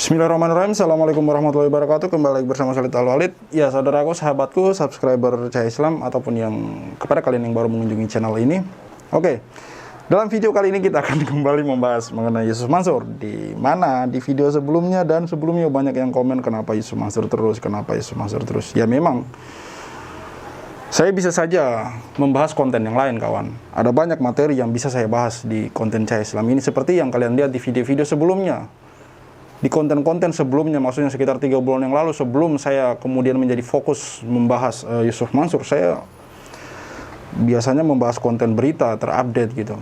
Bismillahirrahmanirrahim. Assalamualaikum warahmatullahi wabarakatuh. Kembali lagi bersama Salid Al-Walid. Ya, saudaraku, sahabatku, subscriber Cahaya Islam ataupun yang kepada kalian yang baru mengunjungi channel ini. Oke. Dalam video kali ini kita akan kembali membahas mengenai Yusuf Mansur. Di mana di video sebelumnya dan sebelumnya banyak yang komen kenapa Yusuf Mansur terus, kenapa Yusuf Mansur terus. Ya memang saya bisa saja membahas konten yang lain, kawan. Ada banyak materi yang bisa saya bahas di konten Cahaya Islam ini seperti yang kalian lihat di video-video sebelumnya. Di konten-konten sebelumnya, maksudnya sekitar 3 bulan yang lalu sebelum saya kemudian menjadi fokus membahas Yusuf Mansur, saya biasanya membahas konten berita terupdate gitu.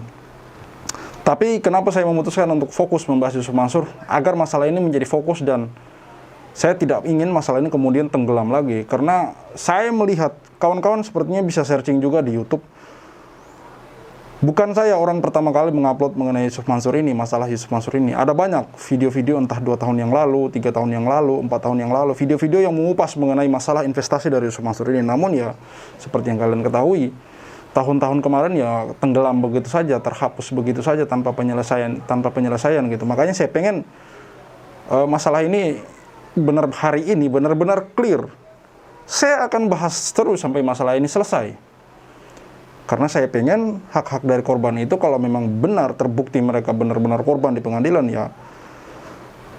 Tapi kenapa saya memutuskan untuk fokus membahas Yusuf Mansur? Agar masalah ini menjadi fokus dan saya tidak ingin masalah ini kemudian tenggelam lagi. Karena saya melihat kawan-kawan sepertinya bisa searching juga di YouTube. Bukan saya orang pertama kali mengupload mengenai Yusuf Mansur ini, masalah Yusuf Mansur ini. Ada banyak video-video entah 2 tahun yang lalu, 3 tahun yang lalu, 4 tahun yang lalu, video-video yang mengupas mengenai masalah investasi dari Yusuf Mansur ini. Namun ya, seperti yang kalian ketahui, tahun-tahun kemarin ya tenggelam begitu saja, terhapus begitu saja tanpa penyelesaian gitu. Makanya saya pengen masalah ini hari ini benar-benar clear. Saya akan bahas terus sampai masalah ini selesai. Karena saya pengen hak-hak dari korban itu kalau memang benar terbukti mereka benar-benar korban di pengadilan ya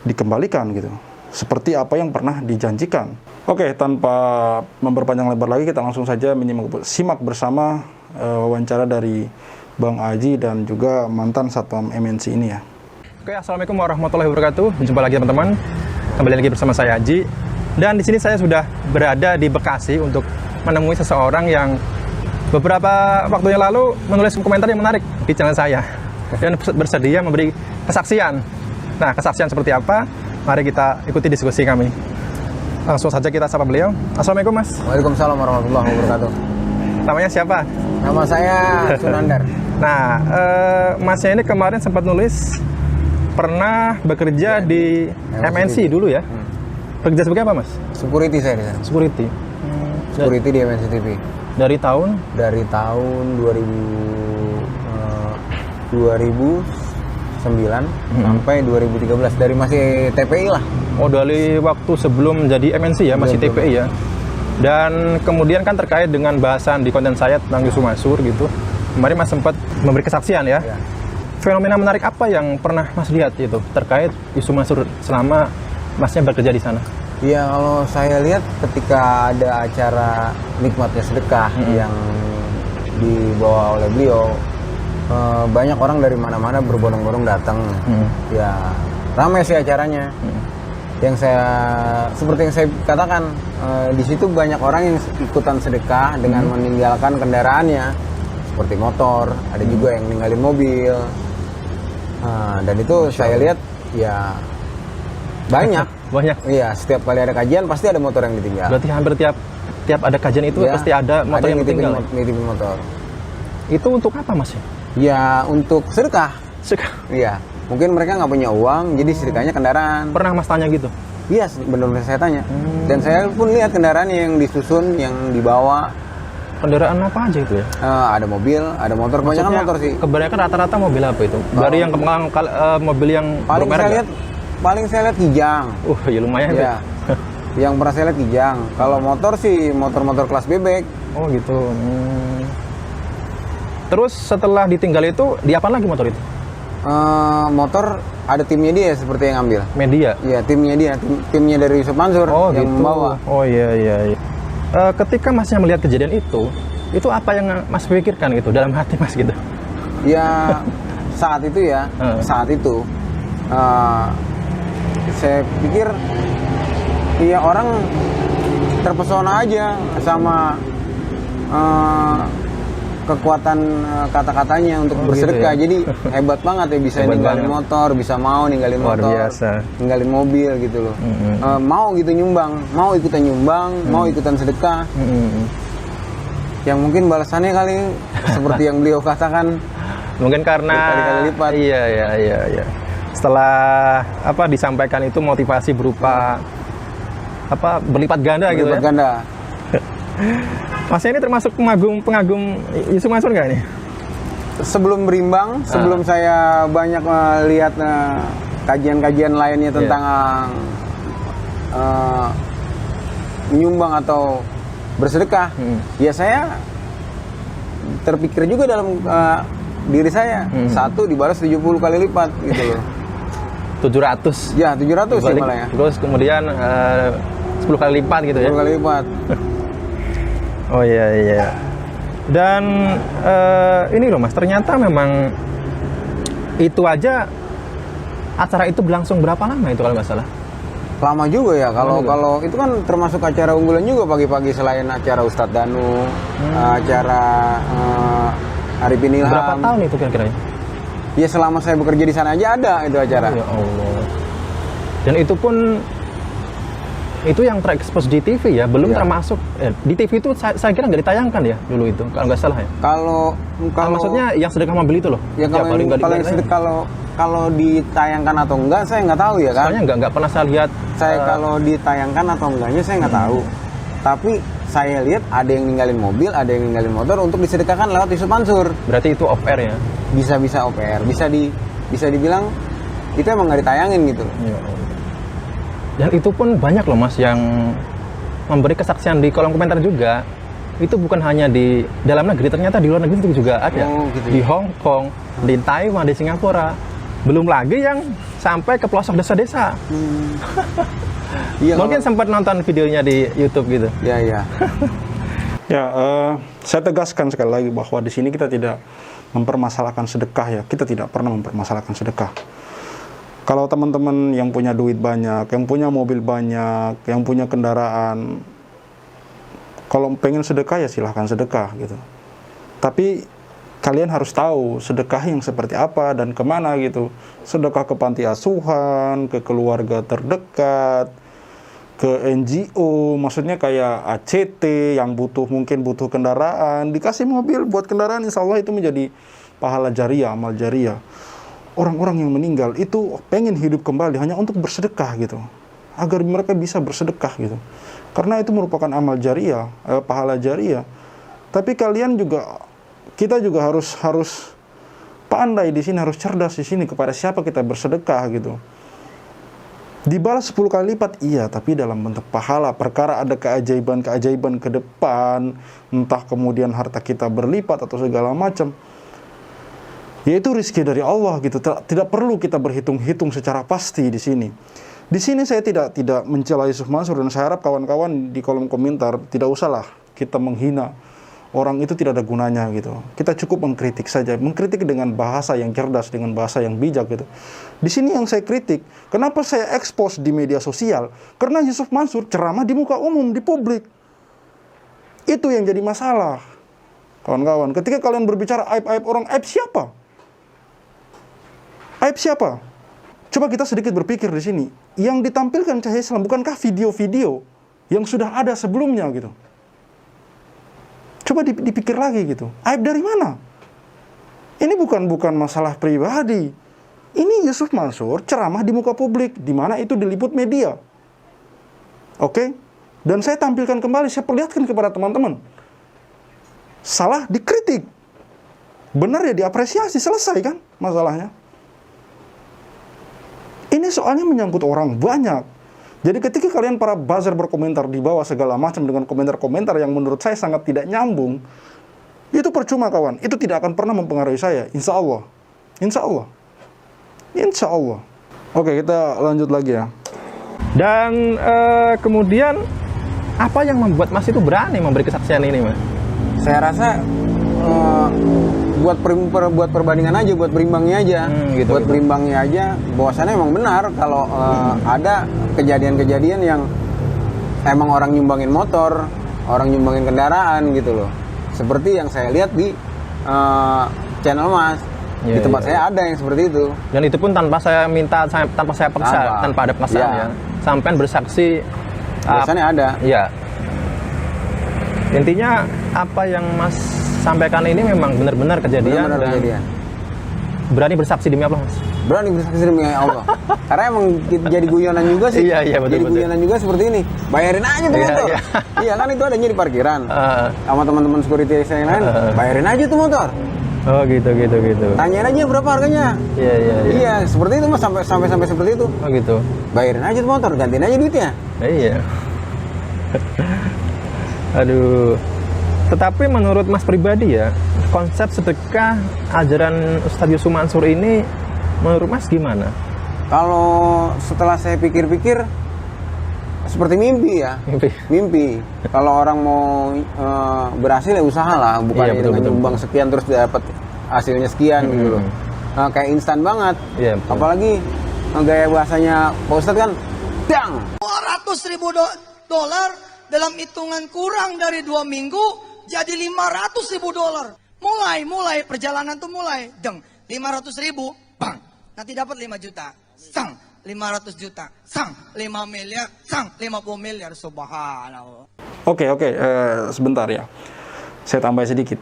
dikembalikan gitu. Seperti apa yang pernah dijanjikan. Oke, tanpa memperpanjang lebar lagi kita langsung saja simak bersama wawancara dari Bang Aji dan juga mantan Satpam MNC ini ya. Oke, assalamualaikum warahmatullahi wabarakatuh. Jumpa lagi teman-teman. Kembali lagi bersama saya Aji. Dan di sini saya sudah berada di Bekasi untuk menemui seseorang yang beberapa waktu yang lalu menulis komentar yang menarik di channel saya dan bersedia memberi kesaksian. Nah, kesaksian seperti apa? Mari kita ikuti diskusi kami. Langsung saja kita sapa beliau. Assalamualaikum, Mas. Waalaikumsalam warahmatullahi wabarakatuh. Namanya siapa? Nama saya Sunandar. Nah, Masnya ini kemarin sempat nulis pernah bekerja di MNC dulu ya? Bekerja sebagai apa, Mas? Security saya di sana. Security. Security di MNC TV. Dari tahun 2009 sampai 2013, dari masih TPI lah. Oh, dari waktu sebelum jadi MNC ya, masih TPI ya. Dan kemudian kan terkait dengan bahasan di konten saya tentang Yusuf Mansur gitu. Kemarin Mas sempat memberi kesaksian ya. Fenomena menarik apa yang pernah Mas lihat itu terkait Yusuf Mansur selama Masnya bekerja di sana? Ya, kalau saya lihat ketika ada acara nikmatnya sedekah yang dibawa oleh beliau, banyak orang dari mana-mana berbondong-bondong datang. Ya, ramai sih acaranya. Yang saya, seperti yang saya katakan, di situ banyak orang yang ikutan sedekah dengan meninggalkan kendaraannya, seperti motor, ada juga yang ninggalin mobil. Dan itu saya lihat ya banyak. Iya, setiap kali ada kajian pasti ada motor yang ditinggal. Berarti hampir tiap ada kajian itu ya, pasti ada motor yang ditinggal. Nitipin motor. Itu untuk apa, Mas? Ya, untuk sedekah. Iya. Mungkin mereka nggak punya uang, jadi sedekahnya kendaraan. Pernah Mas tanya gitu? Iya, benar-benar saya tanya. Dan saya pun lihat kendaraan yang disusun, yang dibawa. Kendaraan apa aja itu ya? Ada mobil, ada motor. Kebanyakan motor sih. Kebanyakan rata-rata mobil apa itu? Dari yang mobil yang paling saya lihat Kijang. Ya lumayan ya. Yang pernah saya lihat Kijang. Kalau motor sih motor-motor kelas bebek. Oh gitu. Terus setelah ditinggal itu diapain lagi motor itu? Motor ada timnya dia seperti yang ambil. Media? Iya, timnya dia, timnya dari Yusuf Mansur yang gitu. membawa. Oh iya. Ketika Masnya melihat kejadian itu apa yang Mas pikirkan gitu dalam hati Mas gitu? Ya saat itu ya, saat itu saya pikir ya orang terpesona aja sama kekuatan kata-katanya untuk bersedekah. Gitu ya? Jadi hebat banget ya, bisa ninggalin motor, bisa ninggalin motor, biasa. Ninggalin mobil gitu loh. Mau gitu nyumbang, mau ikutan nyumbang, mau ikutan sedekah. Yang mungkin balasannya kali seperti yang beliau katakan, mungkin karena kali lipat. Iya. Setelah disampaikan itu motivasi berupa berlipat ganda gitu ya. Ganda. Mas ini termasuk pengagum Yusuf Mansur nggak nih? Sebelum berimbang, sebelum saya banyak lihat kajian-kajian lainnya tentang menyumbang atau bersedekah, ya saya terpikir juga dalam diri saya, satu dibalas 70 kali lipat gitu loh. 700. Ya, 700 sih malah ya. Terus kemudian 10 kali lipat gitu ya. 10 kali lipat. Oh iya. Dan ini loh Mas, ternyata memang itu aja acara itu berlangsung berapa lama itu kalau nggak salah? Lama juga ya, kalau itu kan termasuk acara unggulan juga pagi-pagi selain acara Ustadz Danu, acara Arifin Ilham. Berapa tahun itu kira-kira? Ya selama saya bekerja di sana aja ada itu acara. Ya Allah. Dan itu pun itu yang terekspos di TV ya, belum termasuk di TV itu saya kira nggak ditayangkan ya dulu itu kalau nggak salah ya. Kalau maksudnya yang sedekah mobil itu loh. Ya kalau ditayangkan atau enggak saya nggak tahu ya kan. Soalnya nggak pernah saya lihat. Saya kalau ditayangkan atau enggaknya saya nggak tahu. Tapi saya lihat ada yang ninggalin mobil, ada yang ninggalin motor untuk disedekahkan lewat Yusuf Mansur. Berarti itu off air ya? Bisa OPR, bisa dibilang itu emang nggak ditayangin gitu loh. Ya. Dan itu pun banyak loh Mas yang memberi kesaksian di kolom komentar juga. Itu bukan hanya di dalam negeri, ternyata di luar negeri itu juga ada. Gitu. Di Hong Kong, di Taiwan, di Singapura. Belum lagi yang sampai ke pelosok desa-desa. Iya, mungkin sempat nonton videonya di YouTube gitu. Iya. Ya, saya tegaskan sekali lagi bahwa di sini kita tidak mempermasalahkan sedekah ya. Kita tidak pernah mempermasalahkan sedekah. Kalau teman-teman yang punya duit banyak, yang punya mobil banyak, yang punya kendaraan, kalau pengen sedekah ya silahkan sedekah gitu. Tapi kalian harus tahu sedekah yang seperti apa dan kemana gitu. Sedekah ke panti asuhan, ke keluarga terdekat, ke NGO, maksudnya kayak ACT yang mungkin butuh kendaraan, dikasih mobil buat kendaraan, insya Allah itu menjadi pahala jariah, amal jariah. Orang-orang yang meninggal itu pengen hidup kembali hanya untuk bersedekah gitu, agar mereka bisa bersedekah gitu, karena itu merupakan amal jariah, pahala jariah. Tapi kalian juga, kita juga harus pandai di sini, harus cerdas di sini kepada siapa kita bersedekah gitu. Dibalas 10 kali lipat, iya, tapi dalam bentuk pahala. Perkara ada keajaiban-keajaiban ke depan, entah kemudian harta kita berlipat atau segala macam, yaitu rezeki dari Allah gitu. Tidak perlu kita berhitung-hitung secara pasti di sini. Di sini saya tidak mencela Yusuf Mansur, dan saya harap kawan-kawan di kolom komentar tidak usahlah kita menghina. Orang itu tidak ada gunanya gitu. Kita cukup mengkritik saja, mengkritik dengan bahasa yang cerdas, dengan bahasa yang bijak gitu. Di sini yang saya kritik, kenapa saya expose di media sosial? Karena Yusuf Mansur ceramah di muka umum, di publik. Itu yang jadi masalah. Kawan-kawan, ketika kalian berbicara aib-aib orang, aib siapa? Aib siapa? Coba kita sedikit berpikir di sini. Yang ditampilkan Cahaya Islam bukankah video-video yang sudah ada sebelumnya gitu? Coba dipikir lagi gitu. Aib dari mana? Ini bukan masalah pribadi. Ini Yusuf Mansur ceramah di muka publik, di mana itu diliput media. Oke? Dan saya tampilkan kembali, saya perlihatkan kepada teman-teman. Salah dikritik. Benar ya diapresiasi, selesai kan masalahnya. Ini soalnya menyangkut orang banyak. Jadi ketika kalian para buzzer berkomentar di bawah segala macam dengan komentar-komentar yang menurut saya sangat tidak nyambung, itu percuma kawan. Itu tidak akan pernah mempengaruhi saya, insya Allah. Insya Allah. Insya Allah. Oke, kita lanjut lagi ya. Dan kemudian apa yang membuat Mas itu berani memberi kesaksian ini, Mas? Saya rasa buat perbandingan aja, buat berimbangnya aja, berimbangnya aja. Bahwasannya emang benar kalau ada kejadian-kejadian yang emang orang nyumbangin motor, orang nyumbangin kendaraan gitu loh. Seperti yang saya lihat di channel Mas. Di tempat saya ada yang seperti itu. Dan itu pun tanpa saya minta, tanpa saya paksa, tanpa ada paksaan ya. Sampai bersaksi. Biasanya ada. Iya. Intinya apa yang Mas sampaikan ini memang benar-benar kejadian. Benar-benar kejadian. Berani bersaksi demi Allah, Mas? Berani bersaksi demi Allah. Karena emang jadi guyonan juga sih. Iya, betul. Jadi guyonan juga seperti ini. Bayarin aja tuh motor. Iya kan itu adanya di parkiran. Sama teman-teman security saya yang lain. Bayarin aja tuh motor. Oh gitu. Tanyain aja berapa harganya. Iya. Iya, seperti itu Mas, sampai seperti itu. Oh gitu. Bayarin aja tuh motor, gantiin aja duitnya. Iya. Aduh. Tetapi menurut Mas pribadi ya, konsep sedekah ajaran Ustadz Yusuf Mansur ini menurut Mas gimana? Kalau setelah saya pikir-pikir seperti mimpi ya. Mimpi. Kalau orang mau berhasil ya usaha lah, bukan Iya, betul, dengan betul, nyumbang sekian terus dapat hasilnya sekian gitu loh. Nah, kayak instan banget. Iya, betul. Apalagi gaya bahasanya Pak Ustadz kan, dang. $200.000 dalam hitungan kurang dari 2 minggu jadi $500.000. Mulai perjalanan tuh mulai deng 500.000 bang, nanti dapat 5 juta sang 500 juta sang 5 miliar sang 50 miliar. Subhanallah. Oke, sebentar ya. Saya tambah sedikit.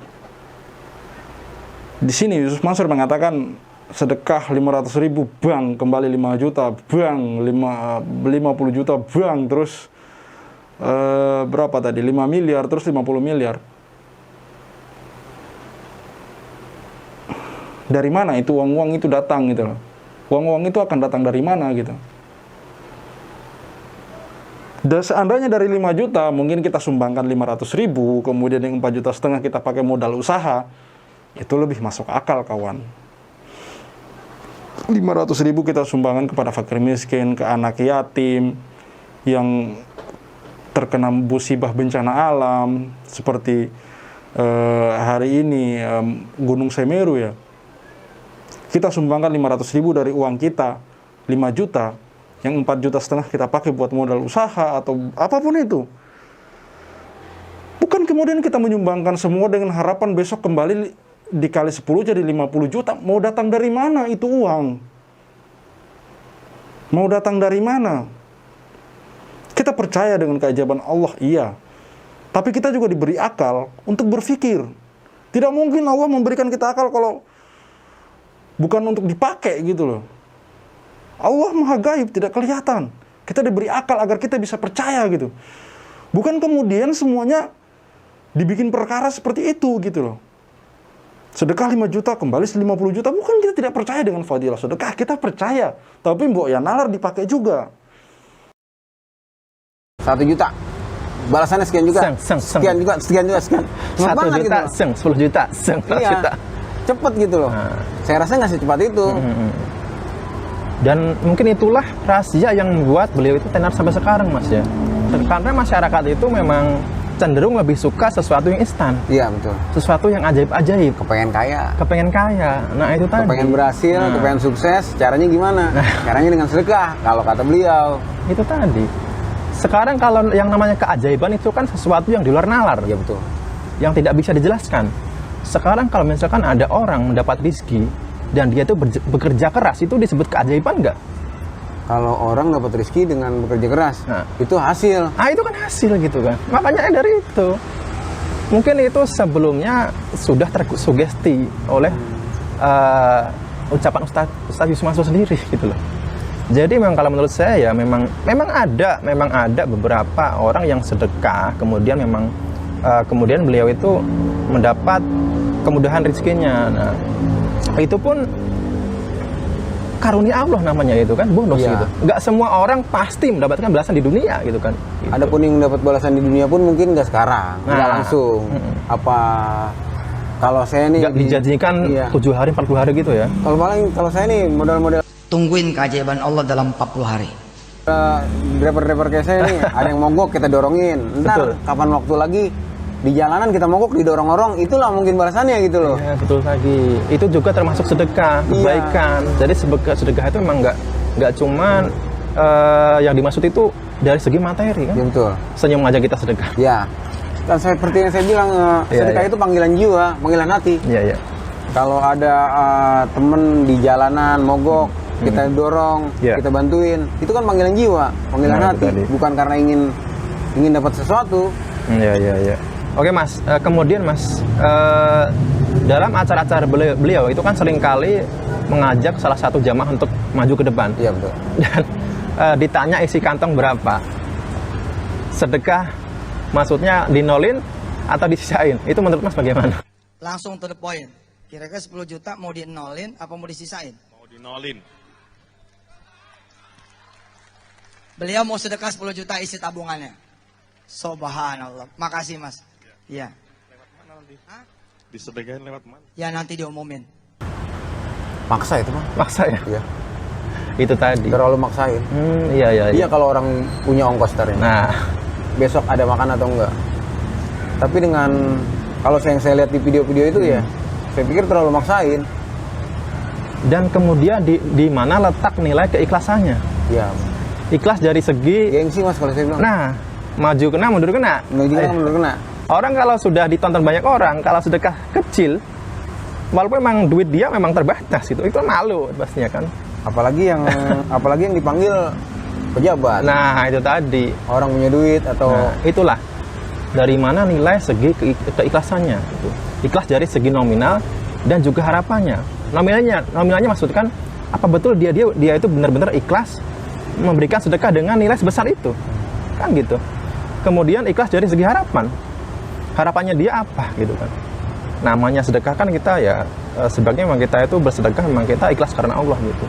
Di sini Yusuf Mansur mengatakan sedekah 500.000 bang, kembali 5 juta bang, 50 juta bang, terus berapa tadi? 5 miliar, terus 50 miliar. Dari mana itu uang-uang itu datang gitu loh? Uang-uang itu akan datang dari mana gitu? Dan seandainya dari 5 juta, mungkin kita sumbangkan 500.000, kemudian yang 4,5 juta kita pakai modal usaha, itu lebih masuk akal kawan. 500.000 kita sumbangkan kepada fakir miskin, ke anak yatim, yang terkena musibah bencana alam, seperti hari ini Gunung Semeru ya. Kita sumbangkan 500.000 dari uang kita, 5 juta, yang 4,5 juta kita pakai buat modal usaha atau apapun itu. Bukan kemudian kita menyumbangkan semua dengan harapan besok kembali dikali 10 jadi 50 juta. Mau datang dari mana itu uang? Mau datang dari mana? Kita percaya dengan keajaiban Allah, iya. Tapi kita juga diberi akal untuk berpikir. Tidak mungkin Allah memberikan kita akal kalau bukan untuk dipakai gitu loh. Allah maha gaib, tidak kelihatan. Kita diberi akal agar kita bisa percaya gitu. Bukan kemudian semuanya dibikin perkara seperti itu gitu loh. Sedekah 5 juta kembali 50 juta. Bukan kita tidak percaya dengan fadilah sedekah, kita percaya. Tapi mbok ya nalar dipakai juga. 1 juta. Balasannya sekian juga. Sekian juga. 1 juta, 10 juta, 100 juta. Cepet gitu loh. Saya rasa nggak secepat itu. Dan mungkin itulah rahasia yang membuat beliau itu tenar sampai sekarang Mas ya. Karena masyarakat itu memang cenderung lebih suka sesuatu yang instan. Iya betul. Sesuatu yang ajaib-ajaib. Kepengen kaya. Nah itu tadi. Kepengen berhasil, kepengen sukses. Caranya gimana? Caranya dengan sedekah. Kalau kata beliau. Itu tadi. Sekarang kalau yang namanya keajaiban itu kan sesuatu yang di luar nalar. Iya betul. Yang tidak bisa dijelaskan. Sekarang kalau misalkan ada orang mendapat rezeki dan dia itu bekerja keras, itu disebut keajaiban nggak? Kalau orang dapat rezeki dengan bekerja keras, itu hasil. Itu kan hasil gitu kan. Makanya dari itu. Mungkin itu sebelumnya sudah tersugesti oleh ucapan Ustadz Yusuf Mansur sendiri gitu loh. Jadi memang kalau menurut saya ya memang ada beberapa orang yang sedekah, kemudian memang kemudian beliau itu mendapat kemudahan rezekinya. Nah, itu pun karunia Allah namanya itu kan, bonus gitu. Nggak semua orang pasti mendapatkan balasan di dunia gitu kan. Gitu. Adapun yang mendapat balasan di dunia pun mungkin nggak sekarang, nggak langsung. Apa kalau saya nih nggak dijanjikan 7 hari 40 hari gitu ya? Kalau saya nih model-model Tungguin keajaiban Allah dalam 40 hari. driver kayak saya nih, ada yang mogok kita dorongin. Ntar kapan waktu lagi di jalanan kita mogok didorong orang, itulah mungkin balasannya gitu loh. Iya betul lagi. Itu juga termasuk sedekah, kebaikan. Jadi sedekah itu memang nggak cuman yang dimaksud itu dari segi materi kan? Ya, betul. Senyum aja kita sedekah. Ya. Dan seperti yang saya bilang, sedekah itu panggilan jiwa, panggilan hati. Iya. Kalau ada temen di jalanan mogok, kita dorong, kita bantuin, itu kan panggilan jiwa, panggilan hati, bukan karena ingin dapat sesuatu. Iya. Oke Mas, kemudian Mas, dalam acara-acara beliau itu kan seringkali mengajak salah satu jamaah untuk maju ke depan. Iya betul. Dan ditanya isi kantong berapa, sedekah maksudnya dinolin atau disisain, itu menurut Mas bagaimana? Langsung to the point. Kira-kira 10 juta mau dienolin apa mau disisain? Mau dinolin. Beliau mau sedekah 10 juta isi tabungannya. Subhanallah. Makasih Mas. Iya. Lewat mana nanti? Hah? Disedekahin lewat mana? Ya nanti diumumin. Maksa itu mah. Maksa ya? Iya. Itu tadi. Terlalu maksain. Iya. Iya kalau orang punya ongkos tarin. Nah, Besok ada makan atau enggak. Tapi dengan kalau yang saya lihat di video-video itu ya, saya pikir terlalu maksain. dan kemudian di mana letak nilai keikhlasannya? Ya, Ikhlas dari segi, gengsi Mas kalau saya bilang. nah, maju kena, mundur kena. Menurut kena. Orang kalau sudah ditonton banyak orang, kalau sedekah kecil, walaupun memang duit dia memang terbatas itu malu pastinya kan. Apalagi yang dipanggil pejabat. Nah, itu tadi. Orang punya duit atau Nah, itulah dari mana nilai segi keikhlasannya gitu. Ikhlas dari segi nominal dan juga harapannya. Nominalnya maksudkan apa betul dia itu benar-benar ikhlas memberikan sedekah dengan nilai sebesar itu. Kan gitu. Kemudian ikhlas dari segi harapan. Harapannya dia apa gitu kan. Namanya sedekah kan kita ya sebagai memang kita itu bersedekah memang kita ikhlas karena Allah gitu.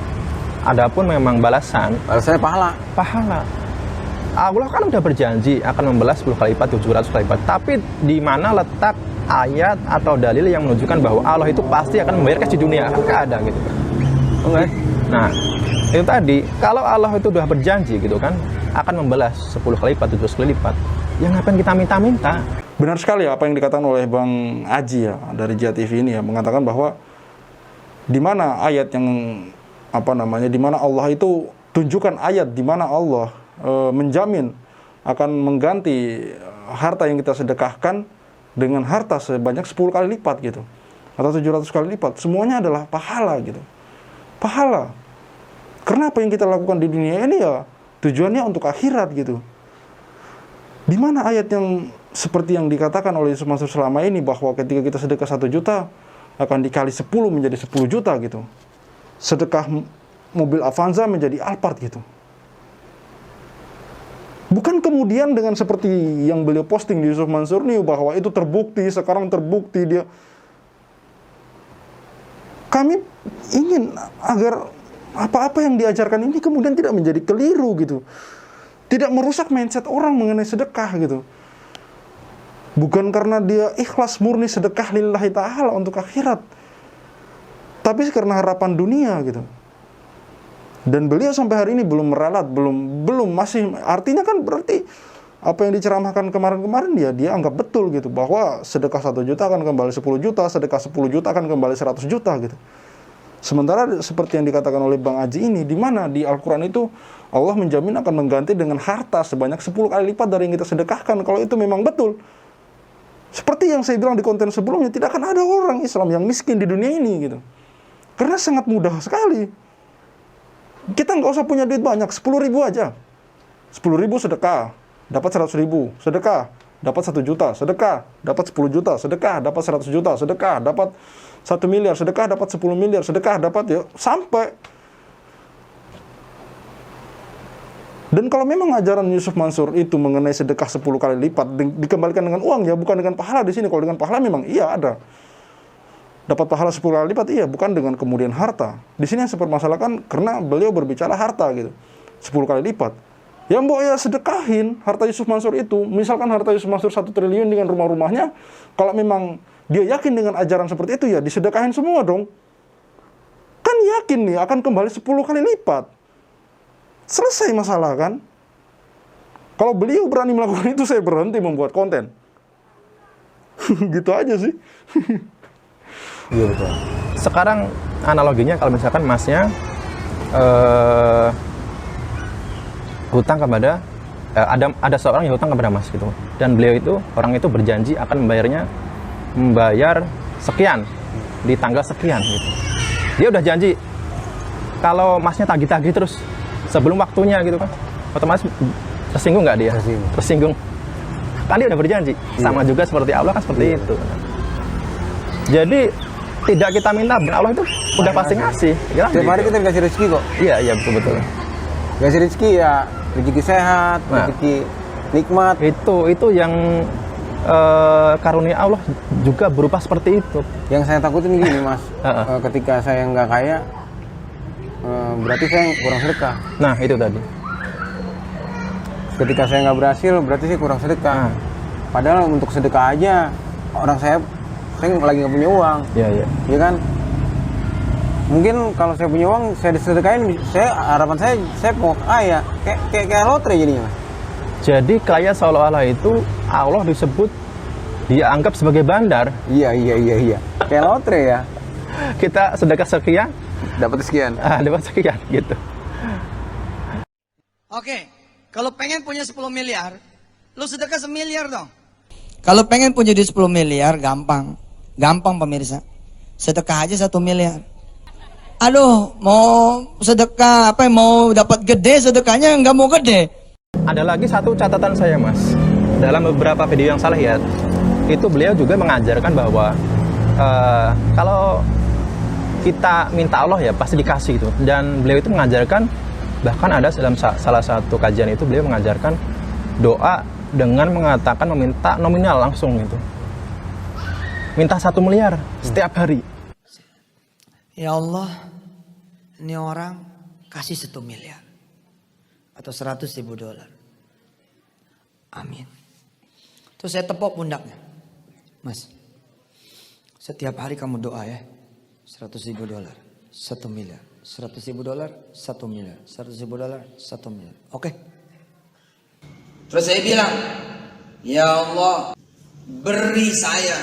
Adapun memang balasannya pahala. Allah kan udah berjanji akan membalas 10 kali lipat, 700 kali lipat. Tapi di mana letak ayat atau dalil yang menunjukkan bahwa Allah itu pasti akan membayar cash di dunia? Kan nggak ada gitu. Oke. Nah, itu tadi, kalau Allah itu udah berjanji gitu kan, akan membalas 10 kali lipat, 700 kali lipat. Ya ngapain kita minta-minta? Benar sekali apa yang dikatakan oleh Bang Aji ya dari Jia TV ini ya, mengatakan bahwa di mana ayat yang di mana Allah itu tunjukkan ayat di mana Allah menjamin akan mengganti harta yang kita sedekahkan dengan harta sebanyak 10 kali lipat gitu, atau 700 kali lipat. Semuanya adalah pahala gitu. Pahala. Karena apa yang kita lakukan di dunia ini ya tujuannya untuk akhirat gitu. Di mana ayat yang seperti yang dikatakan oleh Yusuf Mansur selama ini, bahwa ketika kita sedekah 1 juta akan dikali 10 menjadi 10 juta gitu. Sedekah mobil Avanza menjadi Alphard gitu. Bukan kemudian dengan seperti yang beliau posting di Yusuf Mansur nih, bahwa itu terbukti, sekarang terbukti dia. Kami ingin agar apa-apa yang diajarkan ini kemudian tidak menjadi keliru gitu. Tidak merusak mindset orang mengenai sedekah gitu. Bukan karena dia ikhlas murni sedekah lillahi ta'ala untuk akhirat, tapi karena harapan dunia gitu. Dan beliau sampai hari ini belum meralat, belum masih, artinya kan berarti apa yang diceramahkan kemarin-kemarin dia anggap betul gitu, bahwa sedekah 1 juta akan kembali 10 juta, sedekah 10 juta akan kembali 100 juta gitu. Sementara seperti yang dikatakan oleh Bang Aji ini, di mana di Al-Quran itu Allah menjamin akan mengganti dengan harta sebanyak 10 kali lipat dari yang kita sedekahkan, kalau itu memang betul. Seperti yang saya bilang di konten sebelumnya, tidak akan ada orang Islam yang miskin di dunia ini gitu. Karena sangat mudah sekali. Kita nggak usah punya duit banyak, 10.000 aja. 10.000 sedekah, dapat 100.000. Sedekah, dapat 1 juta. Sedekah, dapat 10 juta. Sedekah, dapat 100 juta. Sedekah, dapat 1 miliar. Sedekah, dapat 10 miliar. Sedekah, dapat ya, sampai. Dan kalau memang ajaran Yusuf Mansur itu mengenai sedekah 10 kali lipat, dikembalikan dengan uang ya, bukan dengan pahala di sini. Kalau dengan pahala memang iya ada. Dapat pahala 10 kali lipat, iya, bukan dengan kemudian harta. Di sini yang saya permasalahkan karena beliau berbicara harta gitu, 10 kali lipat. Ya mbok ya sedekahin harta Yusuf Mansur itu. Misalkan harta Yusuf Mansur 1 triliun dengan rumah-rumahnya, kalau memang dia yakin dengan ajaran seperti itu ya disedekahin semua dong. Kan yakin nih akan kembali 10 kali lipat. Selesai masalah kan. Kalau beliau berani melakukan itu, saya berhenti membuat konten. Gitu aja sih. Iya betul. Sekarang analoginya kalau misalkan masnya hutang kepada ada seorang yang hutang kepada mas gitu, dan beliau itu orang itu berjanji akan membayar sekian di tanggal sekian gitu. Dia udah janji, kalau masnya tagih-tagih terus sebelum waktunya gitu kan, otomatis tersinggung nggak dia? Tersinggung. Kan dia udah berjanji. Sama juga seperti Allah kan seperti itu. Jadi tidak kita minta, Allah itu udah pasti ngasih. Setiap hari kita dikasih rezeki kok. Iya betul. Dikasih rezeki ya, rezeki sehat, rezeki nikmat. Itu yang karunia Allah juga berupa seperti itu. Yang saya takutin gini Mas, ketika saya nggak kaya, berarti saya kurang sedekah. Nah itu tadi. Ketika saya nggak berhasil, berarti saya kurang sedekah. Padahal untuk sedekah aja, saya lagi nggak punya uang. Iya. Ya kan? Mungkin kalau saya punya uang, saya disedekahin, harapan saya mau kaya, kayak lotre jadinya Mas. Jadi kaya seolah-olah itu Allah disebut, dia anggap sebagai bandar. Iya. Kayak lotre ya. Kita sedekah sekian, Dapat sekian. dapat sekian gitu. Oke, kalau pengen punya 10 miliar, lu sedekah 1 miliar dong. Kalau pengen punya duit 10 miliar, gampang. Gampang pemirsa. Sedekah aja 1 miliar. Aduh, mau sedekah, mau dapat gede sedekahnya nggak mau gede. Ada lagi satu catatan saya Mas. Dalam beberapa video yang saya lihat, itu beliau juga mengajarkan bahwa kalau kita minta Allah ya pasti dikasih gitu. Dan beliau itu mengajarkan, bahkan ada dalam salah satu kajian itu beliau mengajarkan doa dengan mengatakan meminta nominal langsung gitu. Minta 1 miliar setiap hari. Ya Allah, ini orang kasih 1 miliar atau 100.000 dolar. Amin. Terus saya tepuk pundaknya. Mas, setiap hari kamu doa ya. 100.000 dolar, 1 miliar. 100.000 dolar, 1 miliar. 100.000 dolar, 1 miliar. Oke. Terus saya bilang, ya Allah, beri saya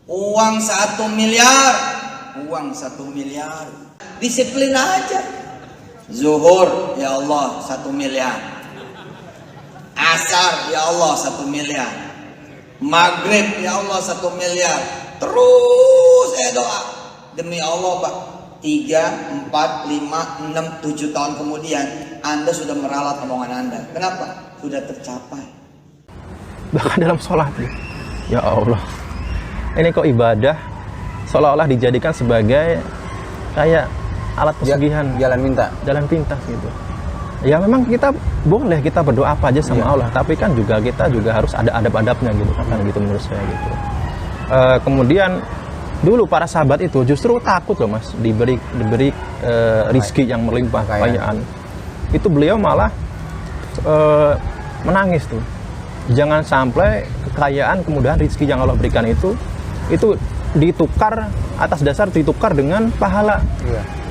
uang 1 miliar. Uang 1 miliar. Disiplin aja. Zuhur, ya Allah 1 miliar. Asar, ya Allah 1 miliar. Maghrib, ya Allah 1 miliar. Terus saya doa. Demi Allah Pak, 3, 4, 5, 6, 7 tahun kemudian Anda sudah meralat omongan Anda. Kenapa? Sudah tercapai. Bahkan dalam sholat ya Allah, ini kok ibadah seolah-olah dijadikan sebagai kayak alat pesugihan, jalan pintas gitu. Ya memang kita boleh kita berdoa apa aja sama Allah, tapi kan kita juga harus ada adab-adabnya gitu kan, gitu menurut saya gitu. Kemudian dulu para sahabat itu justru takut loh Mas diberi rizki yang melimpah, kekayaan. Itu beliau malah menangis tuh. Jangan sampai kekayaan kemudian rizki yang Allah berikan itu ditukar ditukar dengan pahala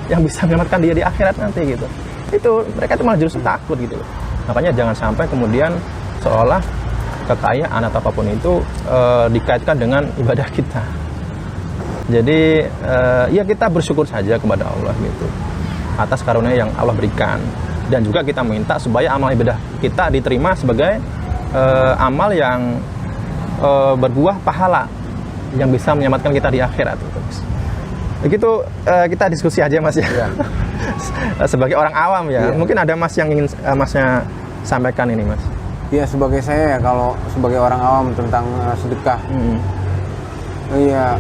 yang bisa menyelamatkan dia di akhirat nanti gitu. Itu mereka itu malah justru takut gitu. Makanya jangan sampai kemudian seolah kekayaan atau apapun itu dikaitkan dengan ibadah kita. Jadi ya kita bersyukur saja kepada Allah gitu atas karunia yang Allah berikan, dan juga kita minta supaya amal ibadah kita diterima sebagai amal yang berbuah pahala yang bisa menyelamatkan kita di akhirat. Begitu kita diskusi aja Mas ya. Sebagai orang awam ya. Mungkin ada Mas yang ingin Masnya sampaikan ini Mas. Ya sebagai saya ya, kalau sebagai orang awam tentang sedekah. Iya,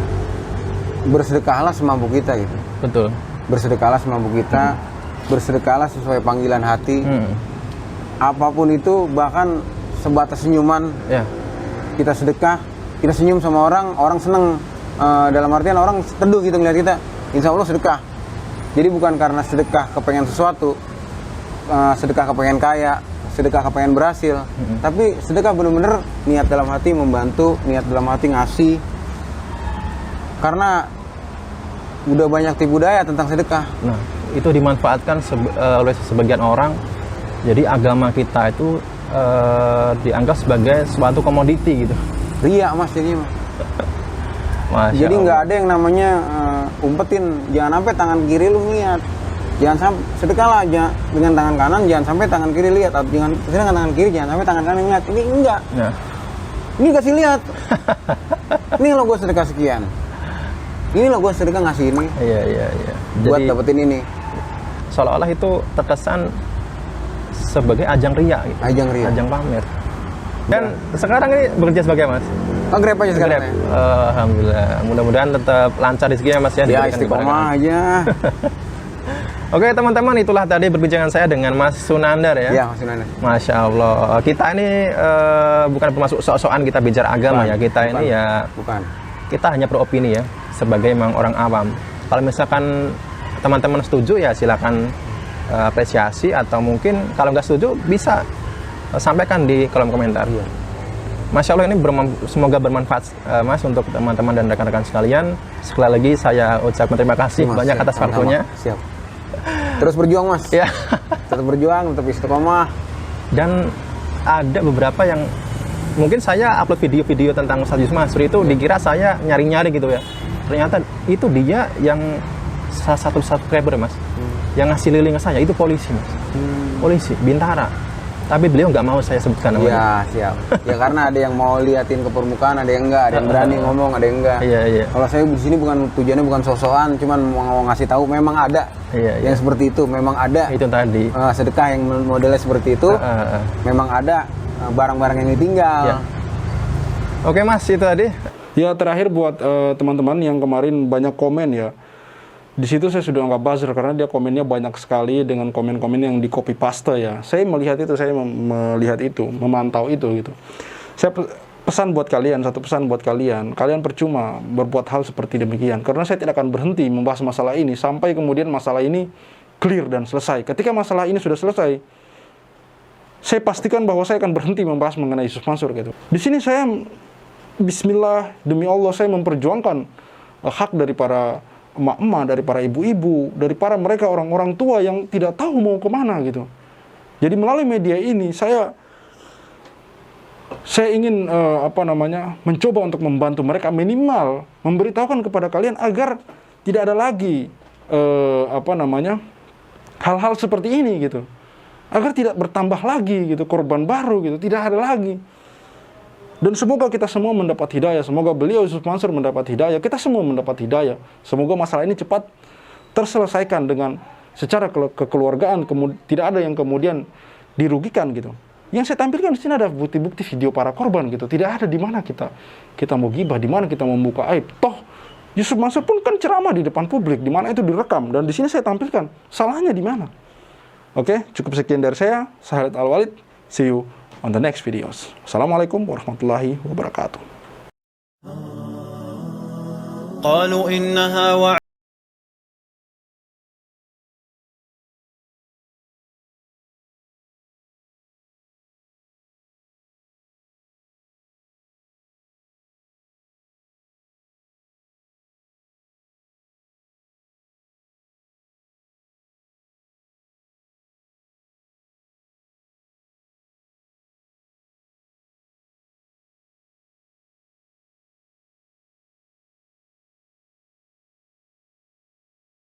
bersedekahlah semampu kita gitu. Betul. Bersedekahlah semampu kita, bersedekahlah sesuai panggilan hati. Apapun itu, bahkan sebatas senyuman. Kita sedekah, kita senyum sama orang seneng. Dalam artian orang teduh gitu ngeliat kita, insya Allah sedekah. Jadi bukan karena sedekah kepengen sesuatu, sedekah kepengen kaya, sedekah kepengen berhasil, tapi sedekah bener-bener niat dalam hati membantu, niat dalam hati ngasih. Karena udah banyak tipu daya tentang sedekah. Nah, itu dimanfaatkan oleh sebagian orang. Jadi agama kita itu dianggap sebagai suatu komoditi gitu. Ria Mas jadinya. Jadi nggak ada yang namanya umpetin. Jangan sampai tangan kiri lu niat. Jangan sampai sedekahlah dengan tangan kanan, jangan sampai tangan kiri lihat. Atau jangan dengan tangan kiri, jangan sampai tangan kanan lihat. Ini enggak. Ini kasih lihat. Ini lo gue sedekah sekian. Ini lo gue sedekah ngasih ini. Iya. Buat dapetin ini. Seolah-olah itu terkesan sebagai ajang ria gitu. Ajang pamer. Dan sekarang ini bekerja sebagai Mas? Grab aja sekarang ya? Alhamdulillah. Mudah-mudahan tetap lancar rezekinya Mas ya. Ya istiqomah aja. Oke teman-teman, itulah tadi perbincangan saya dengan Mas Sunandar ya. Iya, Mas Sunandar. Masya Allah. Kita ini bukan bermaksud sok-sokan kita bicara agama ya. Kita bukan. ini ya, Bukan. kita hanya beropini ya, sebagai memang orang awam. Kalau misalkan teman-teman setuju ya silakan apresiasi, atau mungkin kalau nggak setuju bisa sampaikan di kolom komentar. Iya. Masya Allah, ini semoga bermanfaat Mas untuk teman-teman dan rekan-rekan sekalian. Sekali lagi saya ucapkan terima kasih Mas, banyak siap. atas Sama-sama. waktunya. Siap. Terus berjuang, Mas. Ya. Tetap berjuang, tetap istiqomah. Dan ada beberapa yang mungkin saya upload video-video tentang Ustadz Yusuf Mansur itu dikira saya nyari-nyari gitu ya. Ternyata itu dia yang salah satu subscriber Mas. Yang ngasih lilin ke saya itu polisi Mas. Polisi Bintara. Tapi beliau nggak mau saya sebutkan namanya. Iya, siap. Ya karena ada yang mau liatin ke permukaan, ada yang enggak, ada yang berani ngomong, ada yang enggak. Iya, iya. Kalau saya di sini bukan tujuannya bukan sosokan, cuman mau ngasih tahu memang ada. Iya, iya. Yang seperti itu memang ada. Itu tadi. Sedekah yang modelnya seperti itu. Memang ada barang-barang yang ditinggal. Iya. Oke Mas, itu tadi. Ya terakhir buat teman-teman yang kemarin banyak komen ya. Di situ saya sudah nggak buzzer karena dia komennya banyak sekali dengan komen-komen yang di copy paste ya. Saya melihat itu, saya melihat itu, memantau itu gitu. Saya pesan buat kalian, satu pesan buat kalian. Kalian percuma berbuat hal seperti demikian karena saya tidak akan berhenti membahas masalah ini sampai kemudian masalah ini clear dan selesai. Ketika masalah ini sudah selesai, saya pastikan bahwa saya akan berhenti membahas mengenai Yusuf Mansur gitu. Di sini saya bismillah, demi Allah saya memperjuangkan hak dari para emak-emak, dari para ibu-ibu, dari para mereka orang-orang tua yang tidak tahu mau kemana gitu. Jadi melalui media ini saya ingin mencoba untuk membantu mereka, minimal memberitahukan kepada kalian agar tidak ada lagi hal-hal seperti ini gitu. Agar tidak bertambah lagi gitu korban baru gitu, tidak ada lagi. Dan semoga kita semua mendapat hidayah. Semoga beliau Yusuf Mansur mendapat hidayah. Kita semua mendapat hidayah. Semoga masalah ini cepat terselesaikan dengan secara kekeluargaan. Tidak ada yang kemudian dirugikan gitu. Yang saya tampilkan di sini ada bukti-bukti video para korban gitu. Tidak ada di mana kita mau gibah, di mana kita membuka aib. Toh Yusuf Mansur pun kan ceramah di depan publik, di mana itu direkam. Dan di sini saya tampilkan. Salahnya di mana? Oke, cukup sekian dari saya. Khalid Al-Walid. See you on the next videos. Assalamualaikum warahmatullahi wabarakatuh. قالوا إنها